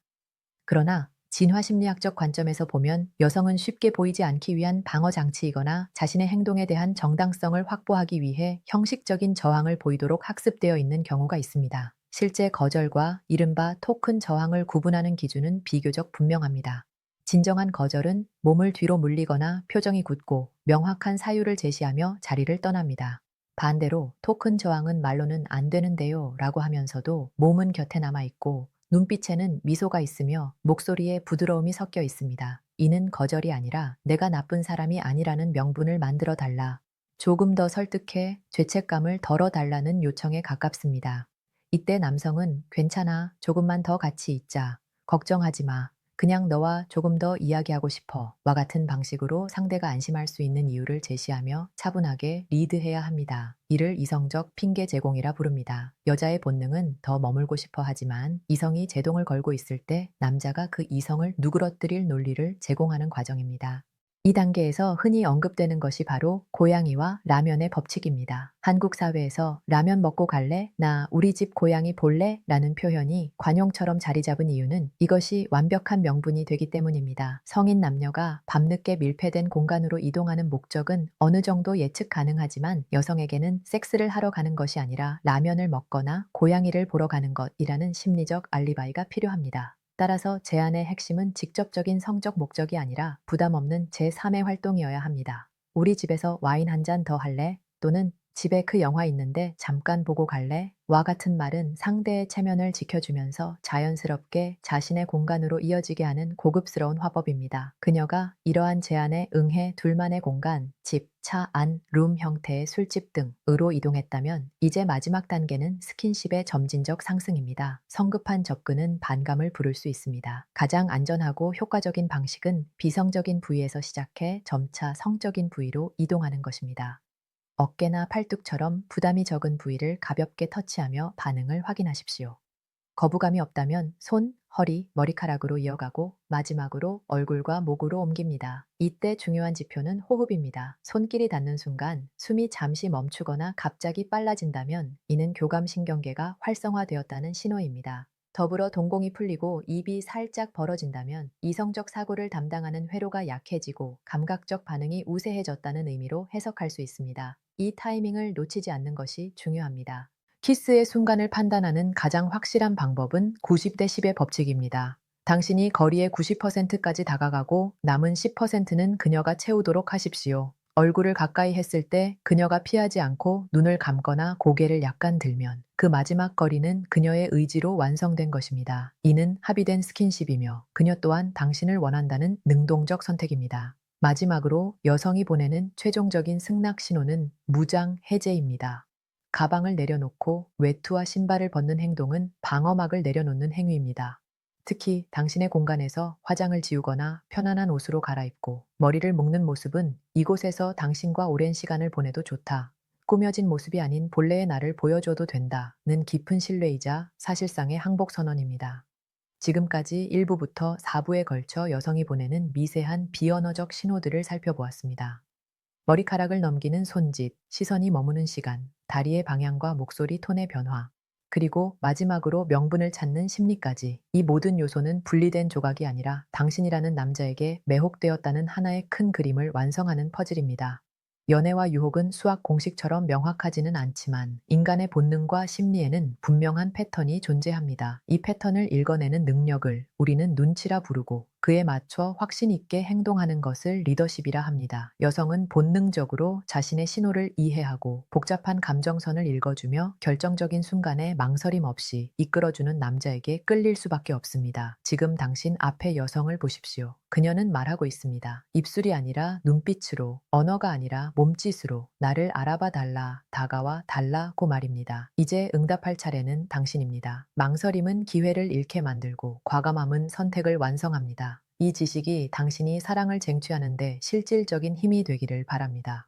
그러나 진화 심리학적 관점에서 보면 여성은 쉽게 보이지 않기 위한 방어 장치이거나 자신의 행동에 대한 정당성을 확보하기 위해 형식적인 저항을 보이도록 학습되어 있는 경우가 있습니다. 실제 거절과 이른바 토큰 저항을 구분하는 기준은 비교적 분명합니다. 진정한 거절은 몸을 뒤로 물리거나 표정이 굳고 명확한 사유를 제시하며 자리를 떠납니다. 반대로 토큰 저항은 말로는 안 되는데요 라고 하면서도 몸은 곁에 남아 있고 눈빛에는 미소가 있으며 목소리에 부드러움이 섞여 있습니다. 이는 거절이 아니라 내가 나쁜 사람이 아니라는 명분을 만들어 달라. 조금 더 설득해 죄책감을 덜어 달라는 요청에 가깝습니다. 이때 남성은 괜찮아, 조금만 더 같이 있자, 걱정하지 마, 그냥 너와 조금 더 이야기하고 싶어 와 같은 방식으로 상대가 안심할 수 있는 이유를 제시하며 차분하게 리드해야 합니다. 이를 이성적 핑계 제공이라 부릅니다. 여자의 본능은 더 머물고 싶어 하지만 이성이 제동을 걸고 있을 때 남자가 그 이성을 누그러뜨릴 논리를 제공하는 과정입니다. 이 단계에서 흔히 언급되는 것이 바로 고양이와 라면의 법칙입니다. 한국 사회에서 라면 먹고 갈래? 나 우리 집 고양이 볼래? 라는 표현이 관용처럼 자리 잡은 이유는 이것이 완벽한 명분이 되기 때문입니다. 성인 남녀가 밤늦게 밀폐된 공간으로 이동하는 목적은 어느 정도 예측 가능하지만 여성에게는 섹스를 하러 가는 것이 아니라 라면을 먹거나 고양이를 보러 가는 것이라는 심리적 알리바이가 필요합니다. 따라서 제안의 핵심은 직접적인 성적 목적이 아니라 부담 없는 제3의 활동이어야 합니다. 우리 집에서 와인 한 잔 더 할래? 또는 집에 그 영화 있는데 잠깐 보고 갈래? 와 같은 말은 상대의 체면을 지켜주면서 자연스럽게 자신의 공간으로 이어지게 하는 고급스러운 화법입니다. 그녀가 이러한 제안에 응해 둘만의 공간, 집, 차, 안, 룸 형태의 술집 등으로 이동했다면 이제 마지막 단계는 스킨십의 점진적 상승입니다. 성급한 접근은 반감을 부를 수 있습니다. 가장 안전하고 효과적인 방식은 비성적인 부위에서 시작해 점차 성적인 부위로 이동하는 것입니다. 어깨나 팔뚝처럼 부담이 적은 부위를 가볍게 터치하며 반응을 확인하십시오. 거부감이 없다면 손, 허리, 머리카락으로 이어가고 마지막으로 얼굴과 목으로 옮깁니다. 이때 중요한 지표는 호흡입니다. 손길이 닿는 순간 숨이 잠시 멈추거나 갑자기 빨라진다면 이는 교감신경계가 활성화되었다는 신호입니다. 더불어 동공이 풀리고 입이 살짝 벌어진다면 이성적 사고를 담당하는 회로가 약해지고 감각적 반응이 우세해졌다는 의미로 해석할 수 있습니다. 이 타이밍을 놓치지 않는 것이 중요합니다. 키스의 순간을 판단하는 가장 확실한 방법은 90대 10의 법칙입니다. 당신이 거리의 90%까지 다가가고 남은 10%는 그녀가 채우도록 하십시오. 얼굴을 가까이 했을 때 그녀가 피하지 않고 눈을 감거나 고개를 약간 들면 그 마지막 거리는 그녀의 의지로 완성된 것입니다. 이는 합의된 스킨십이며 그녀 또한 당신을 원한다는 능동적 선택입니다. 마지막으로 여성이 보내는 최종적인 승낙 신호는 무장 해제입니다. 가방을 내려놓고 외투와 신발을 벗는 행동은 방어막을 내려놓는 행위입니다. 특히 당신의 공간에서 화장을 지우거나 편안한 옷으로 갈아입고 머리를 묶는 모습은 이곳에서 당신과 오랜 시간을 보내도 좋다. 꾸며진 모습이 아닌 본래의 나를 보여줘도 된다는 깊은 신뢰이자 사실상의 항복 선언입니다. 지금까지 1부부터 4부에 걸쳐 여성이 보내는 미세한 비언어적 신호들을 살펴보았습니다. 머리카락을 넘기는 손짓, 시선이 머무는 시간, 다리의 방향과 목소리 톤의 변화, 그리고 마지막으로 명분을 찾는 심리까지 이 모든 요소는 분리된 조각이 아니라 당신이라는 남자에게 매혹되었다는 하나의 큰 그림을 완성하는 퍼즐입니다. 연애와 유혹은 수학 공식처럼 명확하지는 않지만 인간의 본능과 심리에는 분명한 패턴이 존재합니다. 이 패턴을 읽어내는 능력을 우리는 눈치라 부르고 그에 맞춰 확신 있게 행동하는 것을 리더십이라 합니다. 여성은 본능적으로 자신의 신호를 이해하고 복잡한 감정선을 읽어주며 결정적인 순간에 망설임 없이 이끌어주는 남자에게 끌릴 수밖에 없습니다. 지금 당신 앞의 여성을 보십시오. 그녀는 말하고 있습니다. 입술이 아니라 눈빛으로, 언어가 아니라 몸짓으로 나를 알아봐 달라, 다가와 달라고 말입니다. 이제 응답할 차례는 당신입니다. 망설임은 기회를 잃게 만들고 과감함은 선택을 완성합니다. 이 지식이 당신이 사랑을 쟁취하는데 실질적인 힘이 되기를 바랍니다.